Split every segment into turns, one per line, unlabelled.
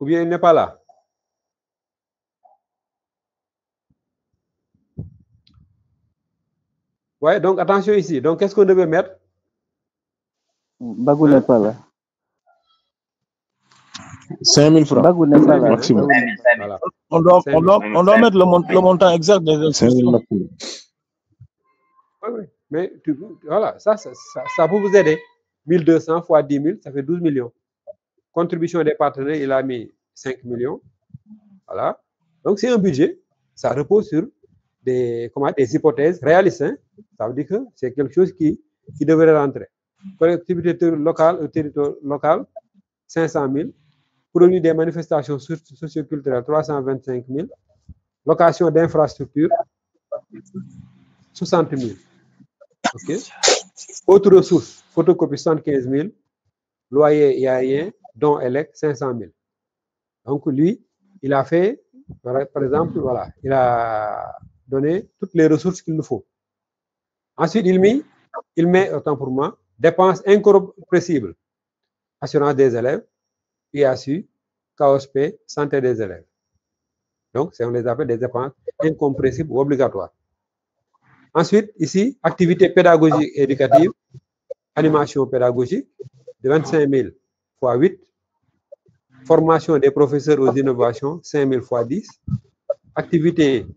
Ou bien il n'est pas là? Ouais, donc attention ici. Donc, qu'est-ce qu'on devait mettre?
Bagou n'est pas là.
5 000 francs.
Bagou n'est pas là.
Maximum.
Voilà.
On doit mettre le montant exact des
5 000 maximum.
Oui, oui. Mais voilà, ça peut vous aider. 1200 fois 10 000, ça fait 12 millions. Contribution des partenaires, il a mis 5 millions. Voilà. Donc, c'est un budget. Ça repose sur des hypothèses réalistes. Hein? Ça veut dire que c'est quelque chose qui devrait rentrer. Collectivité locale, territoire local, 500 000. Produit des manifestations socioculturelles, 325 000. Location d'infrastructures, 60 000. OK. Autres ressources, photocopie, 75 000. Loyer, il n'y a rien. Don élect, 500 000. Donc, lui, il a fait, par exemple, voilà, il a donné toutes les ressources qu'il nous faut. Ensuite, il met, autant pour moi, dépenses incompressibles. Assurance des élèves, IASU, KOSP, santé des élèves. Donc, on les appelle des dépenses incompressibles ou obligatoires. Ensuite, ici, activité pédagogique et éducative, animation pédagogique, de 25 000 fois 8. Formation des professeurs aux innovations, 5 000 fois 10. Activité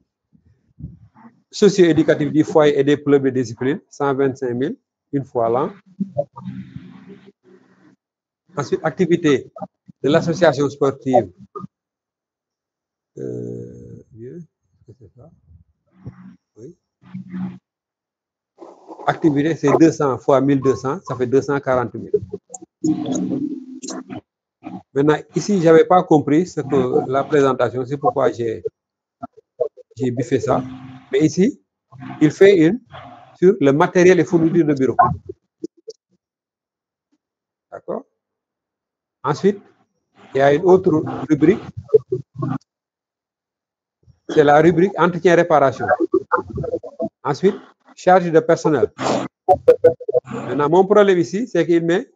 socio-éducative du foyer et des clubs de discipline, 125 000, une fois l'an. Ensuite, activité de l'association sportive. Oui. Activité, c'est 200 fois 1200, ça fait 240 000. Maintenant, ici, je n'avais pas compris ce que la présentation, c'est pourquoi j'ai biffé ça. Mais ici, il fait une sur le matériel et fournitures de bureau. D'accord? Ensuite, il y a une autre rubrique. C'est la rubrique entretien-réparation. Ensuite, charge de personnel. Maintenant, mon problème ici, c'est qu'il met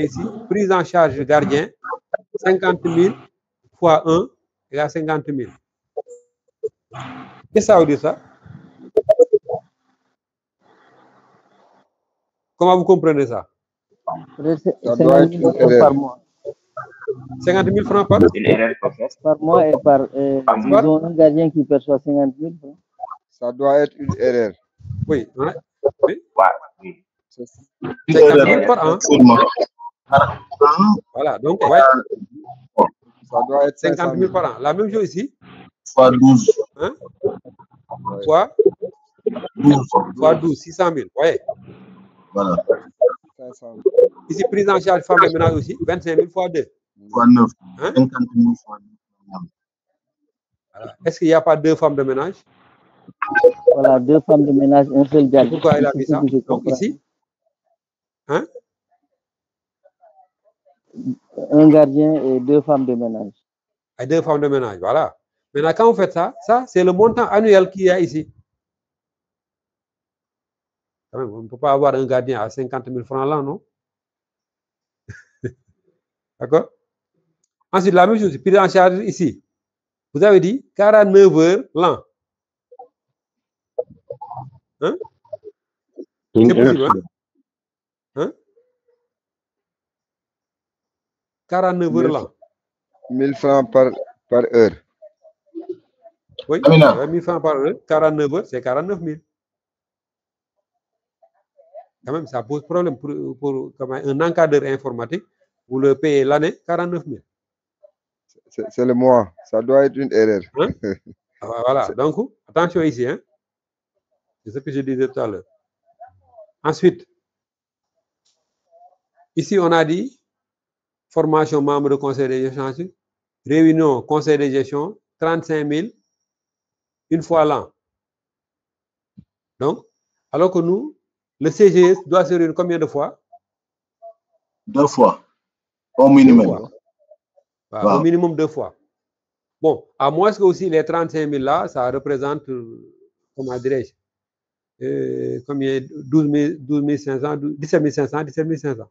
ici prise en charge du gardien, 50 000 fois 1 égale 50 000. Qu'est-ce que ça veut dire ça? Comment vous comprenez ça?
Ça doit être une erreur par mois.
50 000 francs par
Une erreur
par mois et disons un gardien qui perçoit 50 000 francs.
Ça doit être une erreur.
Oui. Oui.
Oui.
50 000 par an. Voilà, donc, ouais.
Ça doit être
50 000 par an. La même chose ici.
Fois 12.
Hein? Fois 12, 600 000. Ouais.
Voilà.
500 000.
Ici, prise en charge femme de ménage aussi, 25 000 fois 2.
Fois 9.
Hein?
50 000 fois 9.
Voilà. Est-ce qu'il n'y a pas 2 femmes de ménage?
Voilà, 2 femmes de ménage, un seul gardien.
Pourquoi il a mis ça? Donc ici, hein?
Un gardien et 2 femmes de ménage.
Et 2 femmes de ménage, voilà. Maintenant, quand vous faites ça, c'est le montant annuel qu'il y a ici. Quand même, on ne peut pas avoir un gardien à 50 000 francs là, non? D'accord? Ensuite, la même chose, prise en charge ici. Vous avez dit 49 heures l'an. Hein? C'est possible, hein? Hein? 49 heures l'an.
1000 francs par heure.
Oui, 1000 francs par heure, 49 heures, c'est 49 000. Quand même, ça pose problème pour un encadreur informatique. Vous le payez l'année, 49 000.
C'est le mois. Ça doit être une erreur.
Hein? Voilà. Donc, attention ici. Hein? C'est ce que je disais tout à l'heure. Ensuite, ici, on a dit formation membre du conseil de gestion, réunion conseil de gestion, 35 000, une fois l'an. Donc, alors que nous, le CGS doit se réunir combien de fois?
2 fois. Au minimum.
2 fois. Voilà, au minimum 2 fois. Bon, à moins que aussi les 35 000 là, ça représente, comment dirais-je, combien? 12 500, 17 500, 17 500.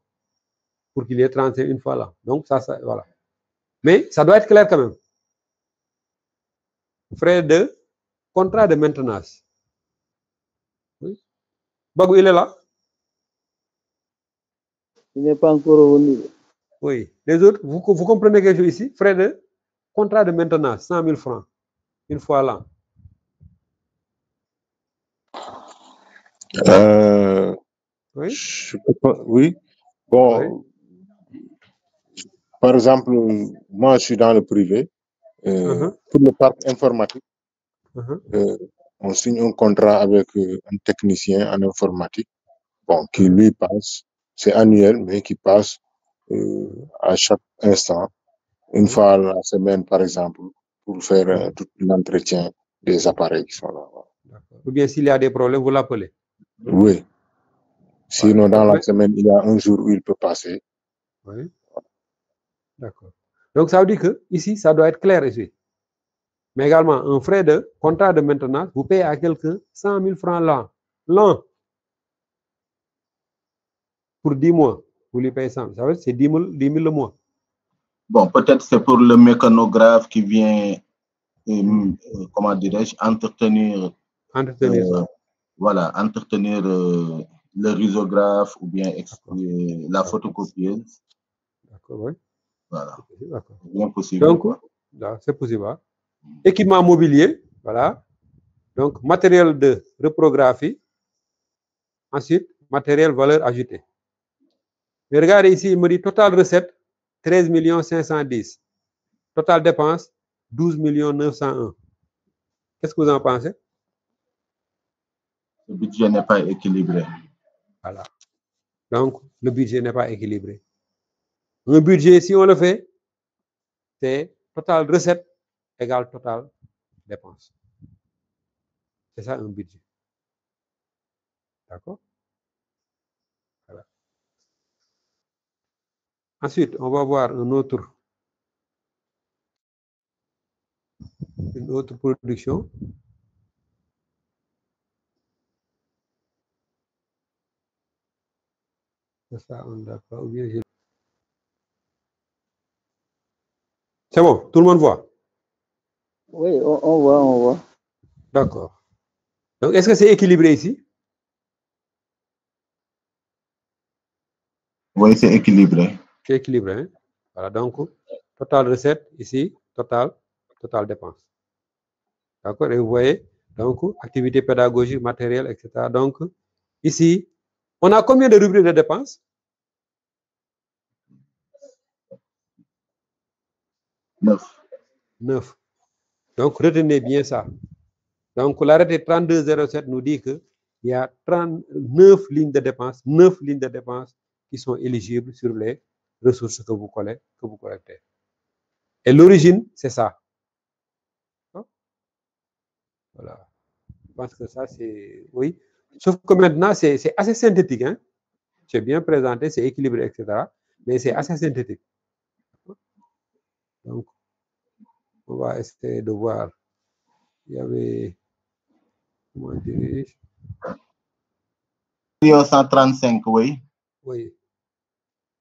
Pour qu'il y ait 35 une fois là. Donc, ça voilà. Mais ça doit être clair quand même. Frais de contrat de maintenance. Oui. Bagou, il est là?
Il n'est pas encore revenu.
Oui. Les autres, vous comprenez quelque chose ici? Frais de contrat de maintenance, 100 000 francs, une fois l'an. Oui.
Oui. Bon, par exemple, moi, je suis dans le privé. Pour le parc informatique, on signe un contrat avec un technicien en informatique, bon, qui lui passe, c'est annuel, mais qui passe à chaque instant, une fois à la semaine, par exemple, pour faire tout l'entretien des appareils qui sont là.
Ou bien s'il y a des problèmes, vous l'appelez.
Oui. Sinon, dans la semaine, il y a un jour où il peut passer.
Oui. D'accord. Donc, ça veut dire que ici, ça doit être clair ici. Mais également, un frais de contrat de maintenance, vous payez à quelqu'un 100 000 francs l'an. L'an. Pour 10 mois, vous lui payez 100 000. Ça veut dire que c'est 10 000 le mois.
Bon, peut-être c'est pour le mécanographe qui vient, comment dirais-je, entretenir. Voilà, entretenir le risographe ou bien la photocopieuse.
D'accord, oui.
Voilà.
D'accord.
C'est bien possible.
Donc, c'est possible. Hein? Équipement mobilier, voilà. Donc, matériel de reprographie. Ensuite, matériel valeur ajoutée. Mais regardez ici, il me dit total recette 13 510. Total dépense 12 901. Qu'est-ce que vous en pensez?
Le budget n'est pas équilibré.
Voilà. Donc, le budget n'est pas équilibré. Un budget, si on le fait, c'est total recette égale total dépense. C'est ça un budget. D'accord? Voilà. Ensuite, on va voir une autre production. C'est ça, on n'a pas oublié. C'est bon, tout le monde voit?
Oui, on voit.
D'accord. Donc, est-ce que c'est équilibré ici?
Oui, c'est équilibré.
C'est équilibré. Hein? Voilà, donc, total recette ici, total dépense. D'accord? Et vous voyez, donc, activité pédagogique, matériel, etc. Donc, ici, on a combien de rubriques de dépenses? 9. Donc, retenez bien ça. Donc, l'arrêté 3207 nous dit qu'il y a 39 lignes de dépenses, 9 lignes de dépenses qui sont éligibles sur les ressources que vous collectez. Et l'origine, c'est ça. Voilà. Je pense que ça, c'est... Oui. Sauf que maintenant, c'est assez synthétique. Hein? C'est bien présenté, c'est équilibré, etc. Mais c'est assez synthétique. Donc, on va essayer de voir. Il y avait... Comment dirais-je?
135, oui.
Oui.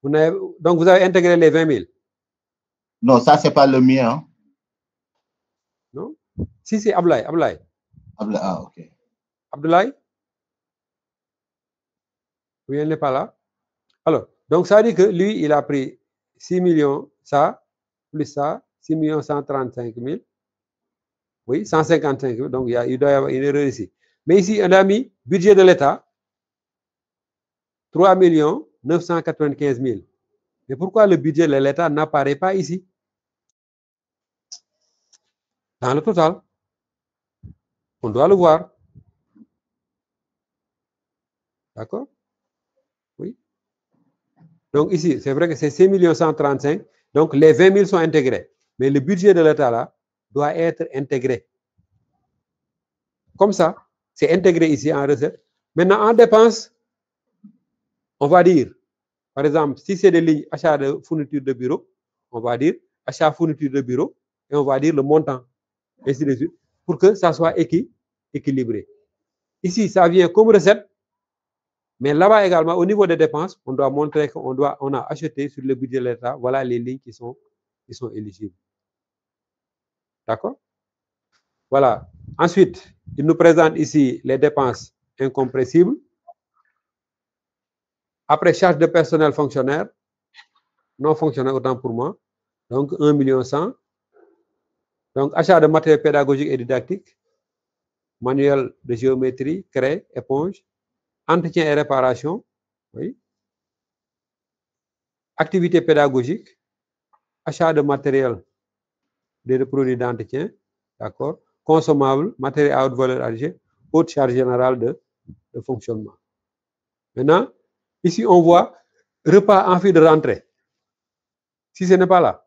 Donc, vous avez intégré les 20 000?
Non, ça, c'est pas le mien. Hein?
Non? Si, c'est Ablaye.
Ah, ok.
Abdoulaye? Oui, elle n'est pas là. Alors, donc ça veut dire que lui, il a pris 6 millions, ça, plus ça, 6 135 000. Oui, 155 000. Donc, il doit y avoir une erreur ici. Mais ici, on a mis budget de l'État, 3 995 000. Mais pourquoi le budget de l'État n'apparaît pas ici? Dans le total. On doit le voir. D'accord? Oui. Donc, ici, c'est vrai que c'est 6 135 000. Donc, les 20 000 sont intégrés. Mais le budget de l'État, là, doit être intégré. Comme ça, c'est intégré ici en recette. Maintenant, en dépense, on va dire, par exemple, si c'est des lignes achat de fourniture de bureau, on va dire achat fourniture de bureau et on va dire le montant, ainsi de suite, pour que ça soit équilibré. Ici, ça vient comme recette, mais là-bas également, au niveau des dépenses, on doit montrer qu'on a acheté sur le budget de l'État, voilà les lignes qui sont ils sont éligibles. D'accord? Voilà. Ensuite, il nous présente ici les dépenses incompressibles. Après, charge de personnel fonctionnaire, non fonctionnaire, autant pour moi. Donc, 1 100 000. Donc, achat de matériel pédagogique et didactique, manuel de géométrie, craie, éponge, entretien et réparation, oui. Activité pédagogique, achat de matériel, des produits d'entretien, d'accord, consommables, matériel à haute valeur ajoutée, haute charge générale de fonctionnement. Maintenant, ici, on voit repas en file de rentrée. Si ce n'est pas là.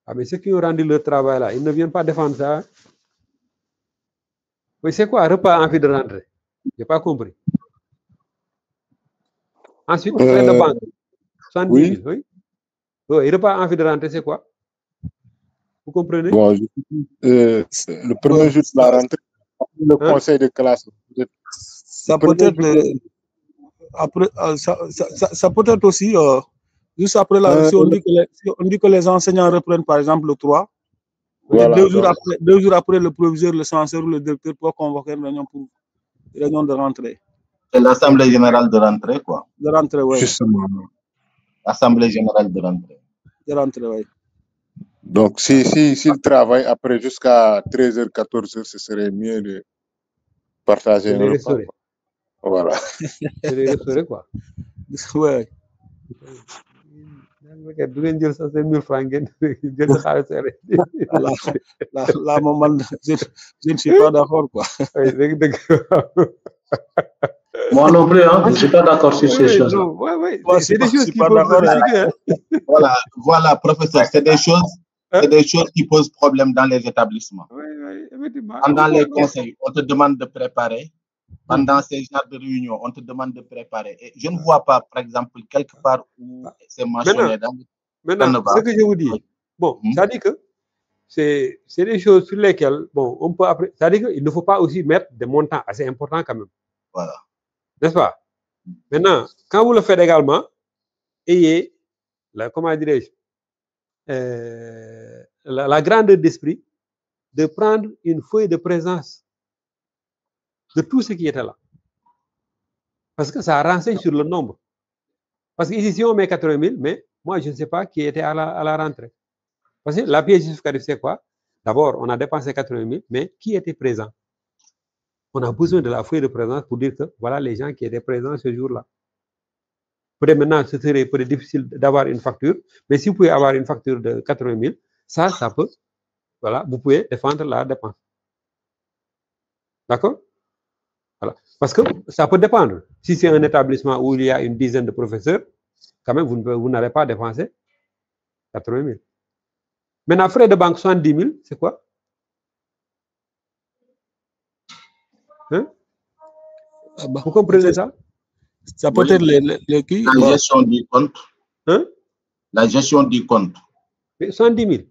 Ah, mais ceux qui ont rendu leur travail là, ils ne viennent pas défendre ça. Oui, c'est quoi repas en file de rentrée? Je n'ai pas compris. Ensuite, frais de banque. 70 000, oui. Oui, repas en file de rentrée, c'est quoi? Vous comprenez?
Bon, le premier jour de la rentrée, le conseil de classe.
Ça peut être après, ça peut être aussi juste après la. Si on dit que les enseignants reprennent par exemple le 3, voilà, 2 jours après, le proviseur, le censeur ou le directeur peut convoquer une réunion de rentrée.
C'est l'assemblée générale de rentrée, quoi.
De rentrée, oui.
Justement.
Assemblée générale de rentrée.
De rentrée, oui.
Donc, s'il travaille après jusqu'à 13h, 14h, ce serait mieux de partager un repas. Voilà.
C'est les restaurer, quoi.
Ouais. Là, moment, je ne suis pas d'accord, quoi.
Moi non plus, hein, je ne suis pas d'accord sur ces choses.
C'est des choses qui peuvent.
Voilà, professeur, c'est des choses qui posent problème dans les établissements. Pendant les conseils, on te demande de préparer. Pendant ces genres de réunions, on te demande de préparer. Et je ne vois pas, par exemple, quelque part où c'est mentionné.
Maintenant, ce que je vous dis, bon, ça dit que c'est des choses sur lesquelles, bon, on peut après. Ça dit qu'il ne faut pas aussi mettre des montants assez importants quand même.
Voilà.
N'est-ce pas? Maintenant, quand vous le faites également, ayez, comment dirais-je, la grandeur d'esprit de prendre une feuille de présence de tout ce qui était là. Parce que ça renseigne sur le nombre. Parce que ici, si on met 80 000, mais moi, je ne sais pas qui était à la rentrée. Parce que la pièce justificative, c'est quoi? D'abord, on a dépensé 80 000, mais qui était présent? On a besoin de la feuille de présence pour dire que voilà les gens qui étaient présents ce jour-là. Peut-être maintenant, ce serait peut-être difficile d'avoir une facture, mais si vous pouvez avoir une facture de 80 000, ça peut, voilà, vous pouvez défendre la dépense. D'accord? Voilà. Parce que ça peut dépendre. Si c'est un établissement où il y a une dizaine de professeurs, quand même, vous n'allez pas dépenser 80 000. Maintenant, frais de banque 70 000, c'est quoi? Hein? Vous comprenez ça?
Ça peut être les qui?
La gestion du compte.
Hein?
La gestion du compte.
70 000.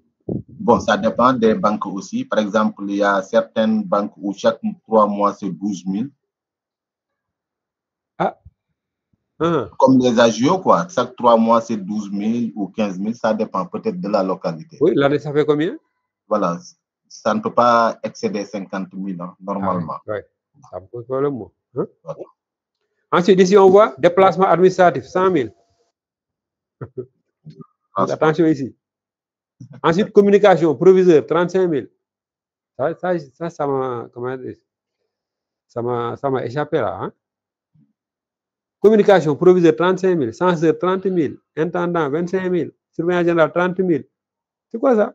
Bon, ça dépend des banques aussi. Par exemple, il y a certaines banques où chaque 3 mois, c'est 12 000.
Ah.
Comme les agios, quoi. Chaque 3 mois, c'est 12 000 ou 15 000. Ça dépend peut-être de la localité.
Oui, l'année, ça fait combien?
Voilà. Ça ne peut pas excéder 50 000 hein, normalement.
Oui, ça me pose problème. Hein? Voilà. Ensuite, ici, on voit déplacement administratif, 100 000. Attention ici. Ensuite, communication, proviseur, 35 000. Ça m'a échappé là. Hein? Communication, proviseur, 35 000. Censeur, 30 000. Intendant, 25 000. Surveillant général, 30 000. C'est quoi ça?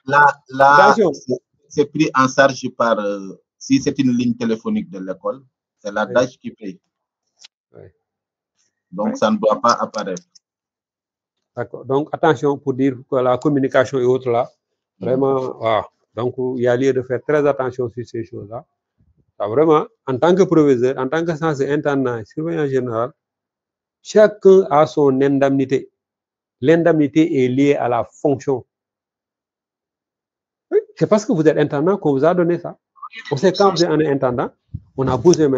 Là, c'est pris en charge par, si c'est une ligne téléphonique de l'école, c'est la DAGE qui paye.
Oui.
Donc, ça ne doit pas apparaître.
D'accord. Donc, attention pour dire que la communication et autres là, vraiment, wow. Donc, il y a lieu de faire très attention sur ces choses-là. Vraiment, en tant que proviseur, en tant que censeur intendant, surveillant général, chacun a son indemnité. L'indemnité est liée à la fonction. C'est parce que vous êtes intendant qu'on vous a donné ça. On sait quand vous êtes un intendant, on a besoin